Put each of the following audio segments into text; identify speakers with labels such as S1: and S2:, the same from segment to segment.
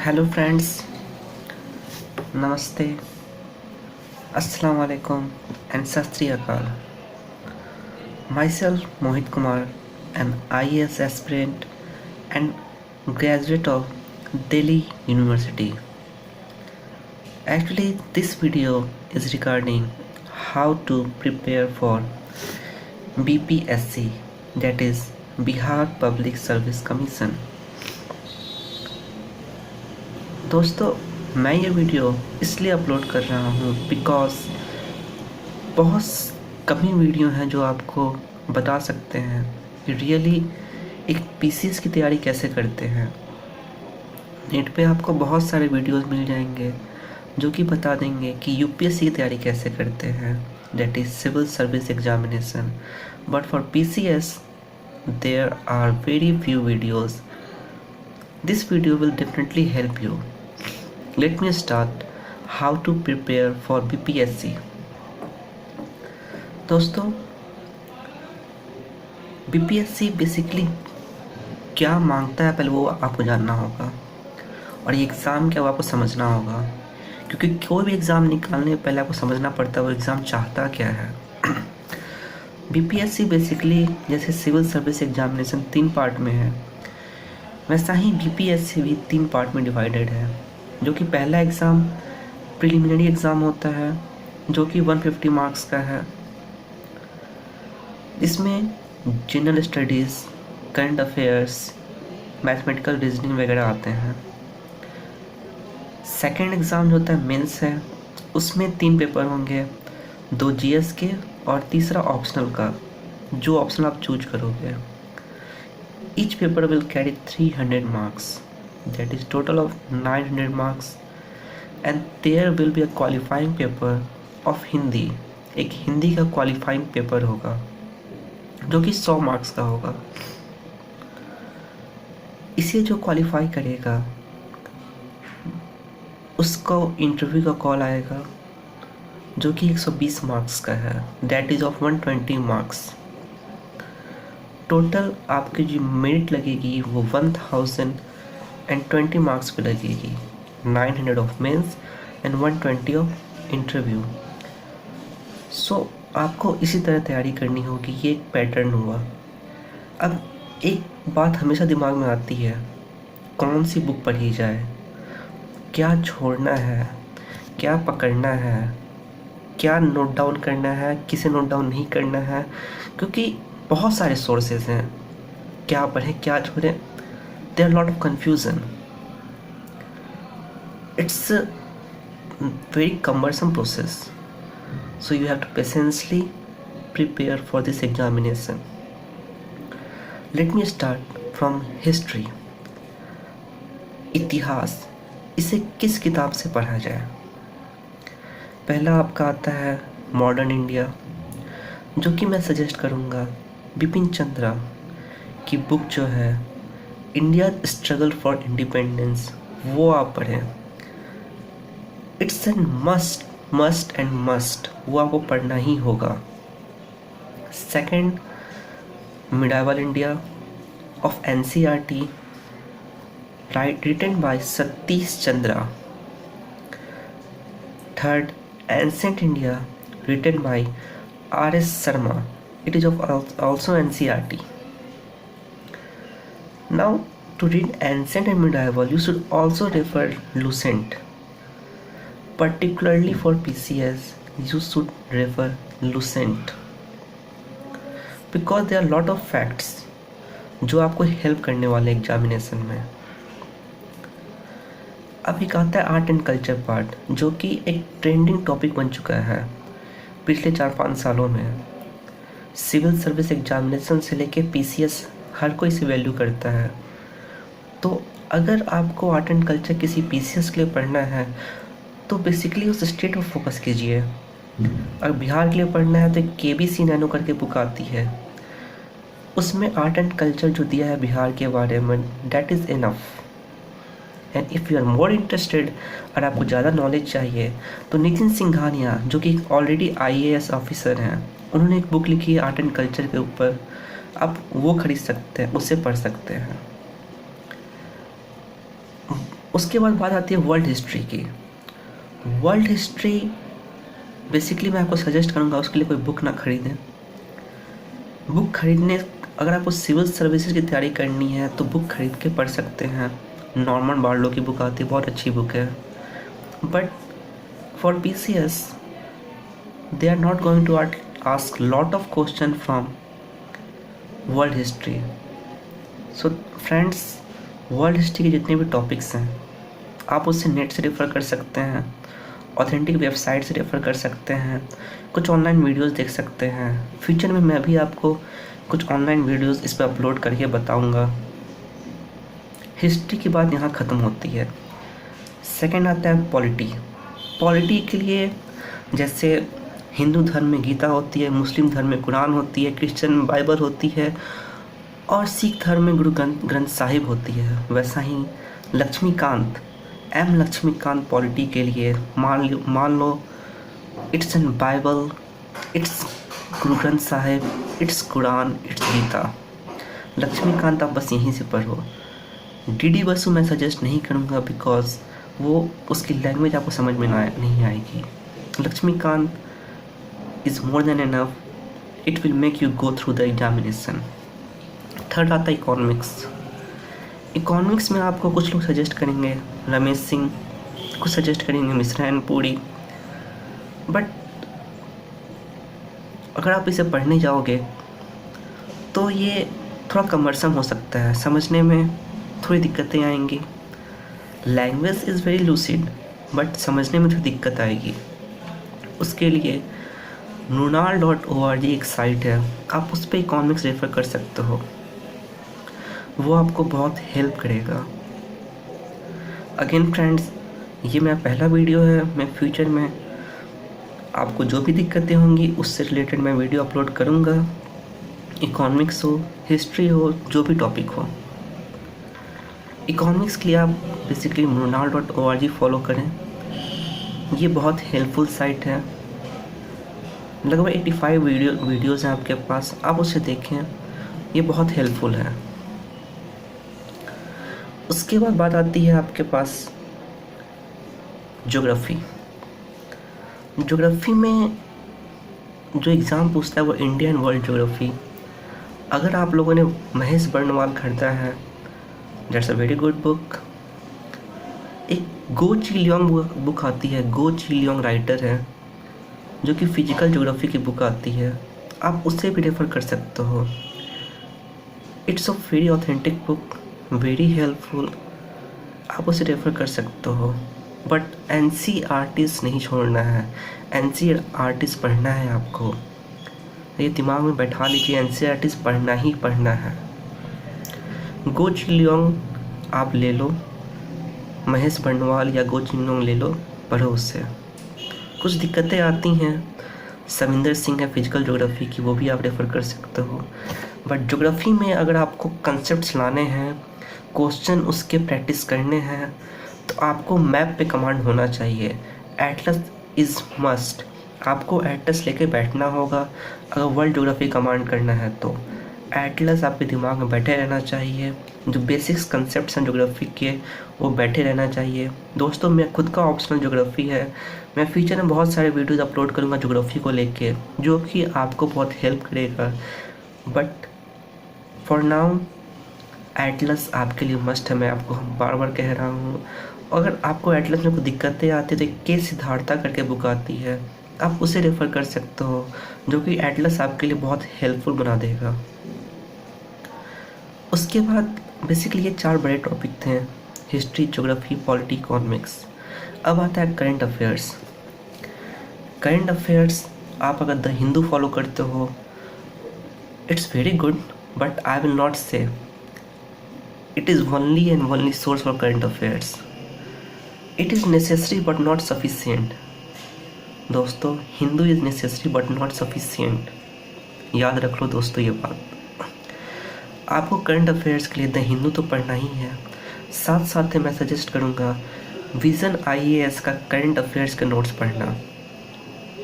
S1: Hello friends, नमस्ते, अस्सलाम वालेकुम एंड सत श्री अकाल। Myself Mohit Kumar, an IAS aspirant and graduate of Delhi University. Actually, this video is regarding how to prepare for BPSC, that is Bihar Public Service Commission. दोस्तों, मैं ये video इसलिए upload कर रहा हूँ बिकॉज बहुत कम ही वीडियो हैं जो आपको बता सकते हैं कि रियली एक पीसीएस की तैयारी कैसे करते हैं। नेट पे आपको बहुत सारे वीडियोस मिल जाएंगे जो कि बता देंगे कि यूपीएससी की तैयारी कैसे करते हैं, that is civil service examination. But for PCS there are very few videos. This video will definitely help you. Let me start how to prepare for BPSC. दोस्तों, बीपीएससी बेसिकली क्या मांगता है पहले वो आपको जानना होगा, और ये एग्ज़ाम क्या वो आपको समझना होगा, क्योंकि कोई भी एग्ज़ाम निकालने से पहले आपको समझना पड़ता है वो एग्ज़ाम चाहता क्या है। बीपीएससी बेसिकली जैसे सिविल सर्विस एग्जामिनेशन 3 पार्ट में है, वैसा ही बीपीएससी भी 3 पार्ट में डिवाइडेड है। जो कि पहला एग्ज़ाम प्रिलिमिनरी एग्ज़ाम होता है जो कि 150 मार्क्स का है। इसमें general studies, current affairs, mathematical reasoning वगैरह आते हैं। सेकेंड एग्ज़ाम जो होता है मेंस है, उसमें 3 पेपर होंगे, 2 जीएस के और तीसरा ऑप्शनल का, जो ऑप्शनल आप चूज करोगे। Each paper will carry 300 marks, that is total of 900 marks. And there will be a qualifying paper of Hindi, एक हिंदी का क्वालिफाइंग पेपर होगा जो कि 100 मार्क्स का होगा। इसे जो क्वालिफाई करेगा उसको इंटरव्यू का कॉल आएगा जो कि 120 मार्क्स का है, that is of 120 marks. Total आपकी जो मेरिट लगेगी वो 1020 मार्क्स पे लगेगी, 900 of mains and 120 of interview. So आपको इसी तरह तैयारी करनी होगी, ये एक पैटर्न हुआ। अब एक बात हमेशा दिमाग में आती है, कौन सी बुक पढ़ी जाए, क्या छोड़ना है, क्या पकड़ना है, क्या नोट डाउन करना है, किसे नोट डाउन नहीं करना है, क्योंकि बहुत सारे सोर्सेज हैं। क्या पढ़ें क्या छोड़ें, there lot of confusion. It's very cumbersome process, so you have to patiently prepare for this examination. Let me start from history. इतिहास, इसे किस किताब से पढ़ा जाए। पहला आपका आता है मॉडर्न इंडिया, जो कि मैं सजेस्ट करूँगा बिपिन चंद्रा की बुक जो है इंडिया स्ट्रगल फॉर इंडिपेंडेंस, वो आप पढ़ें। It's an must and must, वो आपको पढ़ना ही होगा। Second, medieval India of NCERT, written by Satish Chandra. Third, ancient India, written by R S. Sharma, it is of also NCERT. Now, to read ancient and medieval, you should also refer Lucent. Particularly for PCS, you should refer Lucent because there are lot of facts जो आपको help करने वाले examination में। अब एक आता है art and culture part, जो कि एक ट्रेंडिंग टॉपिक बन चुका है पिछले 4-5 सालों में। सिविल सर्विस एग्जामिनेशन से लेके पीसीएस हर कोई इसे वैल्यू करता है। तो अगर आपको आर्ट एंड कल्चर किसी पीसीएस के लिए पढ़ना है तो बेसिकली उस स्टेट पर फोकस कीजिए। अगर बिहार के लिए पढ़ना है तो एक केबीसी नैनो करके बुक आती है, उसमें आर्ट एंड कल्चर जो दिया है बिहार के बारे में, that is enough. And if you are more interested, अगर आपको ज़्यादा नॉलेज चाहिए तो नितिन सिंघानिया जो कि ऑलरेडी आईएएस ऑफिसर हैं, उन्होंने एक बुक लिखी है आर्ट एंड कल्चर के ऊपर, आप वो खरीद सकते हैं, उससे पढ़ सकते हैं। उसके बाद बात आती है वर्ल्ड हिस्ट्री की। वर्ल्ड हिस्ट्री बेसिकली मैं आपको सजेस्ट करूँगा उसके लिए कोई बुक ना खरीदें। बुक खरीदने, अगर आपको सिविल सर्विसेज की तैयारी करनी है तो बुक खरीद के पढ़ सकते हैं। नॉर्मन बार्लो की बुक आती है, बहुत अच्छी बुक है। But for PCS they are not going to ask lot of question from world history. So friends, world history के जितने भी टॉपिक्स हैं आप उससे नेट से रेफ़र कर सकते हैं, ऑथेंटिक वेबसाइट से रेफ़र कर सकते हैं, कुछ ऑनलाइन वीडियोस देख सकते हैं। फ्यूचर में मैं भी आपको कुछ ऑनलाइन वीडियोस इस पर अपलोड करके बताऊंगा। हिस्ट्री की बात यहाँ ख़त्म होती है। सेकंड आता है पॉलिटी। पॉलिटी के लिए जैसे हिंदू धर्म में गीता होती है, मुस्लिम धर्म में कुरान होती है, क्रिश्चियन में बाइबल होती है और सिख धर्म में गुरु ग्रंथ साहिब होती है, वैसा ही लक्ष्मीकांत पॉलिटी के लिए मान लो it's an Bible, it's Guru Granth Sahib, it's Quran, it's Gita. Laxmikant आप बस यहीं से पढ़ो। DD बसु मैं सजेस्ट नहीं करूँगा बिकॉज वो उसकी लैंग्वेज आपको समझ में नहीं आएगी। Laxmikanth is more than enough, it will make you go through the examination। Third आता है इकोनॉमिक्स। इकोनॉमिक्स में आपको कुछ लोग सजेस्ट करेंगे रमेश सिंह, कुछ सजेस्ट करेंगे मिश्रा एंड पुरी, बट अगर आप इसे पढ़ने जाओगे तो ये थोड़ा कमरसम हो सकता है, समझने में थोड़ी दिक्कतें आएंगी। Language is very lucid but समझने में थोड़ी दिक्कत आएगी। उसके लिए nunal.org एक साइट है, आप उस पर इकोनॉमिक्स रेफ़र कर सकते हो, वो आपको बहुत हेल्प करेगा। अगेन फ्रेंड्स, ये मेरा पहला वीडियो है। मैं फ्यूचर में आपको जो भी दिक्कतें होंगी उससे रिलेटेड मैं वीडियो अपलोड करूँगा। इकोनॉमिक्स हो, हिस्ट्री हो, जो भी टॉपिक हो। इकोनॉमिक्स के लिए आप बेसिकली nunal.org फॉलो करें, ये बहुत हेल्पफुल साइट है। लगभग 85 वीडियोज़ हैं आपके पास, आप उसे देखें, ये बहुत हेल्पफुल है। उसके बाद बात आती है आपके पास ज्योग्राफी। ज्योग्राफी में जो एग्ज़ाम पूछता है वो इंडिया एंड वर्ल्ड ज्योग्राफी। अगर आप लोगों ने महेश बर्णवाल खरीदा है, that's a very good book. एक गो ची लियोंग बुक आती है, गो ची लियोंग राइटर है जो कि फिजिकल ज्योग्राफी की बुक आती है, आप उससे भी रेफ़र कर सकते हो। It's a very authentic book, very helpful, आप उसे रेफ़र कर सकते हो। बट NCERT नहीं छोड़ना है, NCERT पढ़ना है आपको, ये दिमाग में बैठा लीजिए, NCERT पढ़ना ही पढ़ना है। गो ची लियोंग आप ले लो, महेश बर्णवाल या गो ची लियोंग ले लो, पढ़ो उससे। कुछ दिक्कतें आती हैं, सविंदर सिंह है फिजिकल ज्योग्राफी की, वो भी आप रेफ़र कर सकते हो। बट ज्योग्राफी में अगर आपको कंसेप्ट्स लाने हैं, क्वेश्चन उसके प्रैक्टिस करने हैं, तो आपको मैप पे कमांड होना चाहिए। एटलस इज़ मस्ट, आपको एटलस लेके बैठना होगा अगर वर्ल्ड ज्योग्राफी कमांड करना है तो। एटलस आपके दिमाग में बैठे रहना चाहिए, जो बेसिक्स कंसेप्ट्स हैं ज्योग्राफी के वो बैठे रहना चाहिए। दोस्तों, मैं खुद का ऑप्शनल ज्योग्राफी है, मैं फ्यूचर में बहुत सारे वीडियोज़ अपलोड करूँगा ज्योग्राफी को लेके, जो कि आपको बहुत हेल्प करेगा। बट फॉर नाउ एटलस आपके लिए मस्ट है, मैं आपको बार बार कह रहा हूँ। अगर आपको एटलस में कोई दिक्कतें आती है तो एक के सिद्धार्था करके बुक आती है, आप उसे रेफ़र कर सकते हो, जो कि एटलस आपके लिए बहुत हेल्पफुल बना देगा। उसके बाद बेसिकली ये 4 बड़े टॉपिक थे, हिस्ट्री, ज्योग्राफी, पॉलिटी, इकोनॉमिक्स। अब आता है करंट अफेयर्स। करंट अफेयर्स आप अगर द हिंदू फॉलो करते हो, it's very good, but I will not से it is only and only source for current affairs. It is necessary but not sufficient. दोस्तों, Hindu is necessary but not sufficient, याद रख लो दोस्तों ये बात। आपको करंट अफेयर्स के लिए द हिंदू तो पढ़ना ही है, साथ साथ मैं सजेस्ट करूँगा विज़न IAS का करंट अफेयर्स के नोट्स पढ़ना।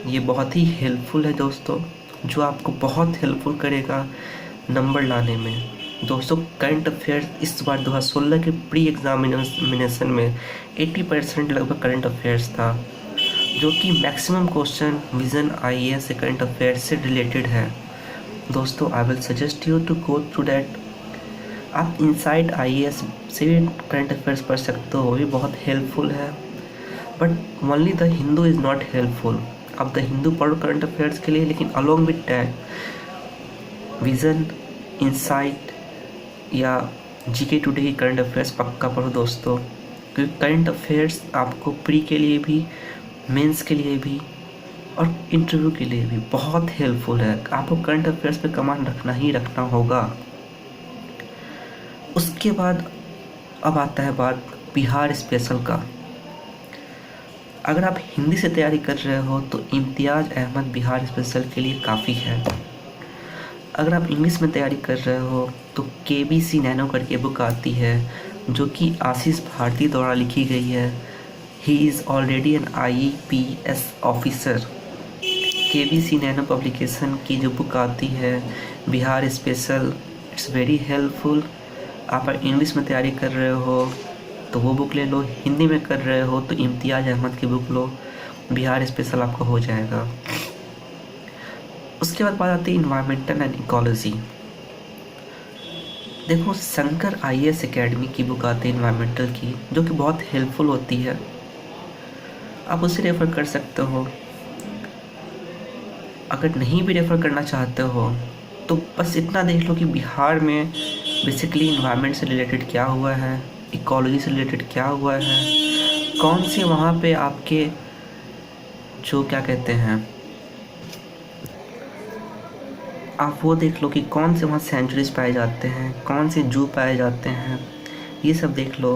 S1: ये बहुत ही हेल्पफुल है दोस्तों, जो आपको बहुत हेल्पफुल करेगा नंबर लाने में। दोस्तों करंट अफेयर्स इस बार 2016 के प्री एग्जामिनेशन में 80% लगभग करंट अफेयर्स था, जो कि मैक्सिमम क्वेश्चन विजन आईएएस से करंट अफेयर्स से रिलेटेड है। दोस्तों I will suggest you to go through that. आप इनसाइड आईएएस से भी करंट अफेयर्स पढ़ सकते हो, वो भी बहुत हेल्पफुल है, but only the Hindu is not helpful. आप द हिंदू पढ़ो करंट अफेयर्स के लिए, लेकिन along with that vision, insight या जीके टुडे की करंट अफेयर्स पक्का पढ़ो दोस्तों, क्योंकि करंट अफेयर्स आपको प्री के लिए भी, मेंस के लिए भी और इंटरव्यू के लिए भी बहुत हेल्पफुल है। आपको करंट अफेयर्स पे कमांड रखना ही रखना होगा। उसके बाद अब आता है बात बिहार स्पेशल का। अगर आप हिंदी से तैयारी कर रहे हो तो इम्तियाज़ अहमद बिहार स्पेशल के लिए काफ़ी है। अगर आप इंग्लिश में तैयारी कर रहे हो तो केबीसी नैनो करके बुक आती है, जो कि आशीष भारती द्वारा लिखी गई है। He is already an IPS officer. KBC nano publication की जो बुक आती है Bihar special, it's very helpful. आप इंग्लिश में तैयारी कर रहे हो तो वो बुक ले लो, हिंदी में कर रहे हो तो इम्तियाज़ अहमद की बुक लो, बिहार स्पेशल आपका हो जाएगा। उसके बाद बात आती है इन्वायरमेंटल एंड इकोलॉजी। देखो शंकर IAS एकेडमी की बुक आती है इन्वायरमेंटल की, जो कि बहुत हेल्पफुल होती है, आप उसे रेफ़र कर सकते हो। अगर नहीं भी रेफ़र करना चाहते हो तो बस इतना देख लो कि बिहार में बेसिकली इन्वायरमेंट से रिलेटेड क्या हुआ है, इकोलॉजी से रिलेटेड क्या हुआ है, कौन से वहाँ पे आपके जो क्या कहते हैं, आप वो देख लो कि कौन से वहाँ सेंचुरीज पाए जाते हैं, कौन से जू पाए जाते हैं, ये सब देख लो।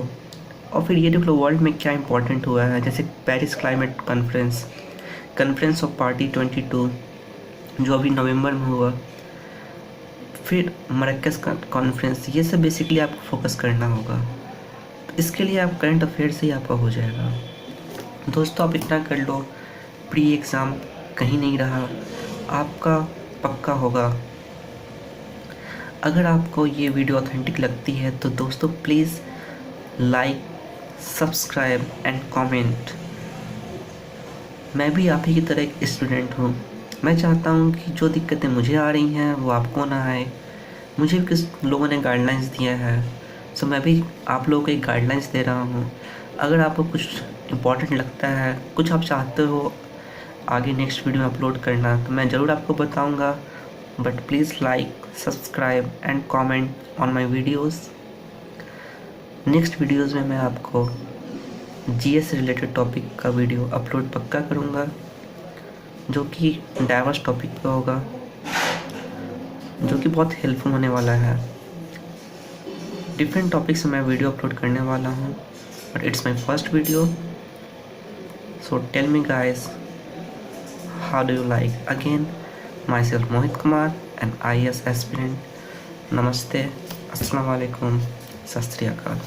S1: और फिर ये देख लो वर्ल्ड में क्या इंपॉर्टेंट हुआ है, जैसे Paris climate conference of party 22 जो अभी नवंबर में हुआ, फिर मरक्कस कॉन्फ्रेंस, ये सब बेसिकली आपको फोकस करना होगा। तो इसके लिए आप करंट अफेयर्स से ही आपका हो जाएगा। दोस्तों आप इतना कर लो, प्री एग्ज़ाम कहीं नहीं रहा, आपका पक्का होगा। अगर आपको ये वीडियो ऑथेंटिक लगती है तो दोस्तों please like, subscribe and comment. मैं भी आप ही की तरह एक स्टूडेंट हूँ। मैं चाहता हूँ कि जो दिक्कतें मुझे आ रही हैं वो आपको ना आए। मुझे भी किस लोगों ने गाइडलाइंस दिया है, सो मैं भी आप लोगों को एक गाइडलाइंस दे रहा हूँ। अगर आपको कुछ इम्पोर्टेंट लगता है, कुछ आप चाहते हो आगे नेक्स्ट वीडियो में अपलोड करना, तो मैं ज़रूर आपको बताऊँगा। But please like, subscribe and comment on my videos. Next videos में मैं आपको GS से रिलेटेड टॉपिक का वीडियो अपलोड पक्का करूँगा, जो कि डाइवर्स टॉपिक पे होगा, जो कि बहुत हेल्पफुल होने वाला है। डिफरेंट टॉपिक से मैं वीडियो अपलोड करने वाला हूँ, but it's my first video, so tell me guys, how do you like. Again my self Mohit Kumar, an IAS aspirant. नमस्ते, अस्सलाम वालेकुम, सत श्री अकाल।